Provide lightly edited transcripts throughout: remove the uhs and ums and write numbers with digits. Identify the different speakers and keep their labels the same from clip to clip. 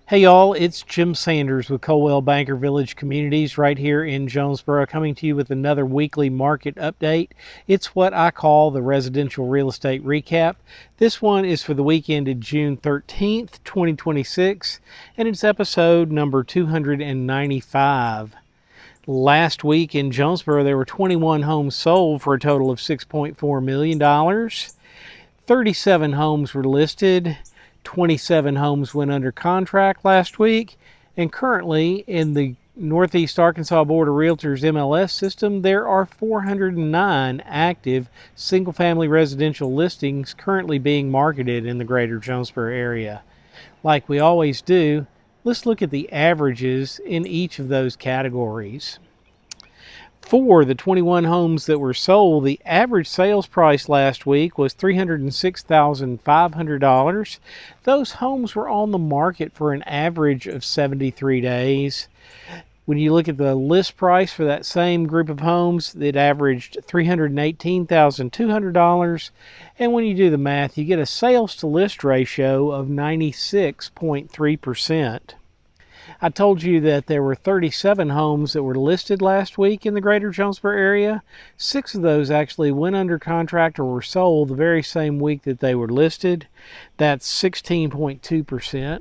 Speaker 1: Hey y'all, it's Jim Sanders with Colwell Banker Village Communities right here in Jonesboro, coming to you with another weekly market update. It's what I call the residential real estate recap. This one is for the week ended June 13th, 2026, and it's episode number 295. Last week in Jonesboro, there were 21 homes sold for a total of $6.4 million. 37 homes were listed. 27 homes went under contract last week, and currently in the Northeast Arkansas Board of Realtors MLS system, there are 409 active single-family residential listings currently being marketed in the greater Jonesboro area. Like we always do, let's look at the averages in each of those categories. For the 21 homes that were sold, the average sales price last week was $306,500. Those homes were on the market for an average of 73 days. When you look at the list price for that same group of homes, it averaged $318,200. And when you do the math, you get a sales to list ratio of 96.3%. I told you that there were 37 homes that were listed last week in the greater Jonesboro area. 6 of those actually went under contract or were sold the very same week that they were listed. That's 16.2%.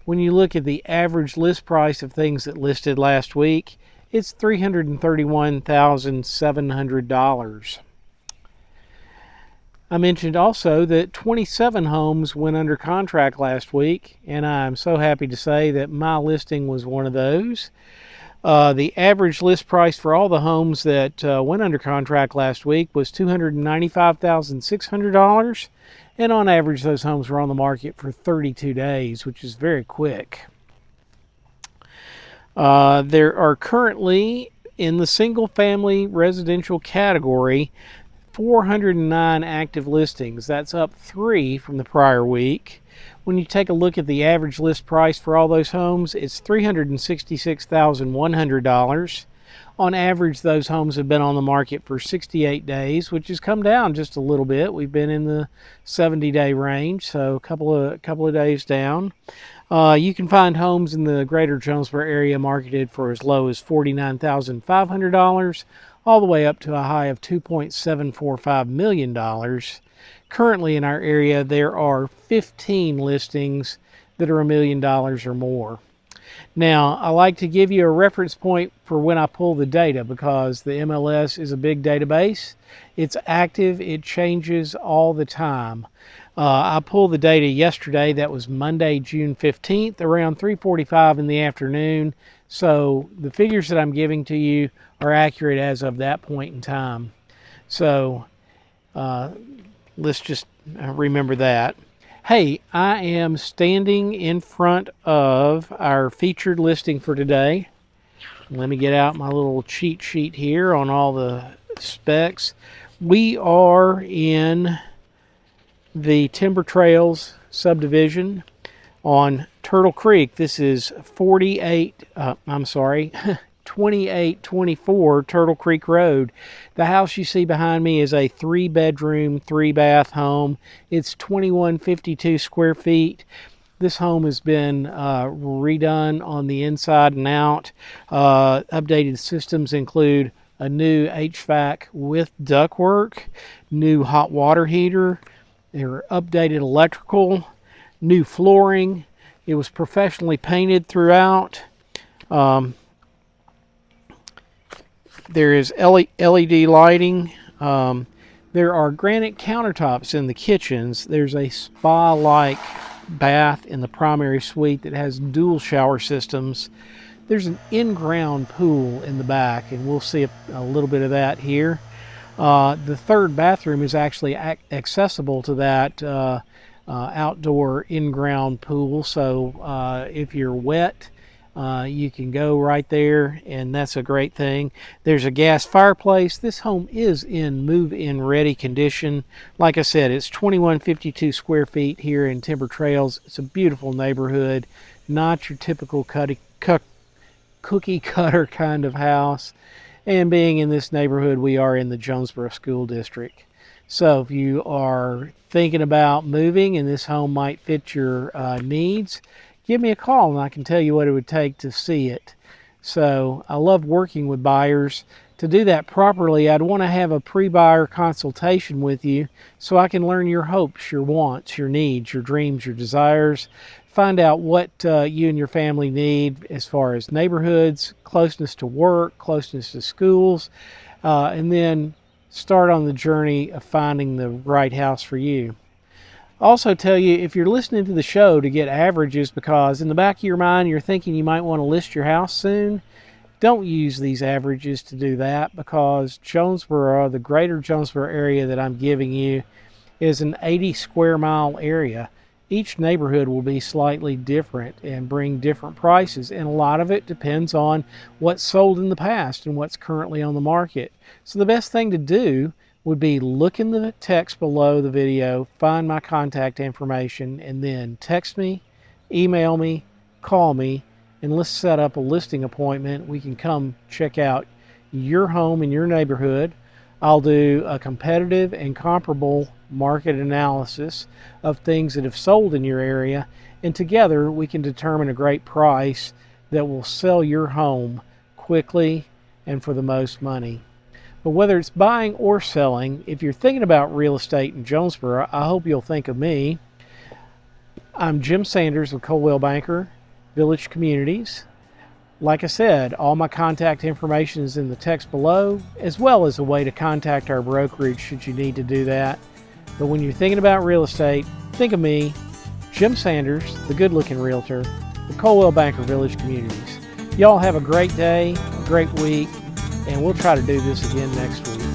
Speaker 1: When you look at the average list price of things that listed last week, it's $331,700. I mentioned also that 27 homes went under contract last week, and I'm so happy to say that my listing was one of those. The average list price for all the homes that went under contract last week was $295,600, and on average those homes were on the market for 32 days, which is very quick. There are currently, in the single-family residential category, 409 active listings. That's up 3 from the prior week. When you take a look at the average list price for all those homes, it's $366,100. On average, those homes have been on the market for 68 days, which has come down just a little bit. We've been in the 70-day range, so a couple of days down. You can find homes in the greater Jonesboro area marketed for as low as $49,500, all the way up to a high of $2.745 million. Currently in our area, there are 15 listings that are $1 million or more. Now, I like to give you a reference point for when I pull the data because the MLS is a big database. It's active, it changes all the time. I pulled the data yesterday. That was Monday, June 15th, around 3:45 in the afternoon. So the figures that I'm giving to you are accurate as of that point in time. So let's just remember that. Hey, I am standing in front of our featured listing for today. Let me get out my little cheat sheet here on all the specs. We are in the Timber Trails subdivision on Turtle Creek. This is 2824 Turtle Creek Road. The house you see behind me is a 3-bedroom, 3-bath home. It's 2152 square feet. This home has been redone on the inside and out. Updated systems include a new HVAC with ductwork, new hot water heater, there were updated electrical, new flooring. It was professionally painted throughout. There is LED lighting. There are granite countertops in the kitchens. There's a spa-like bath in the primary suite that has dual shower systems. There's an in-ground pool in the back, and we'll see a little bit of that here. The third bathroom is actually accessible to that outdoor in-ground pool, so if you're wet, you can go right there, and that's a great thing. There's a gas fireplace. This home is in move-in ready condition. Like I said, it's 2152 square feet here in Timber Trails. It's a beautiful neighborhood, not your typical cookie cutter kind of house. And being in this neighborhood, we are in the Jonesboro School District. So if you are thinking about moving and this home might fit your needs, give me a call and I can tell you what it would take to see it. So I love working with buyers. To do that properly, I'd want to have a pre-buyer consultation with you so I can learn your hopes, your wants, your needs, your dreams, your desires, find out what you and your family need as far as neighborhoods, closeness to work, closeness to schools, and then start on the journey of finding the right house for you. Also tell you, if you're listening to the show, to get averages, because in the back of your mind you're thinking you might want to list your house soon. Don't use these averages to do that, because Jonesboro, the greater Jonesboro area that I'm giving you, is an 80 square mile area. Each neighborhood will be slightly different and bring different prices, and a lot of it depends on what's sold in the past and what's currently on the market. So the best thing to do would be look in the text below the video, find my contact information, and then text me, email me, call me, and let's set up a listing appointment. We can come check out your home in your neighborhood. I'll do a competitive and comparable market analysis of things that have sold in your area, and together we can determine a great price that will sell your home quickly and for the most money. But whether it's buying or selling, if you're thinking about real estate in Jonesboro, I hope you'll think of me. I'm Jim Sanders with Coldwell Banker Village Communities. Like I said, all my contact information is in the text below, as well as a way to contact our brokerage should you need to do that. But when you're thinking about real estate, think of me, Jim Sanders, the good-looking realtor, with Coldwell Banker Village Communities. Y'all have a great day, a great week, and we'll try to do this again next week.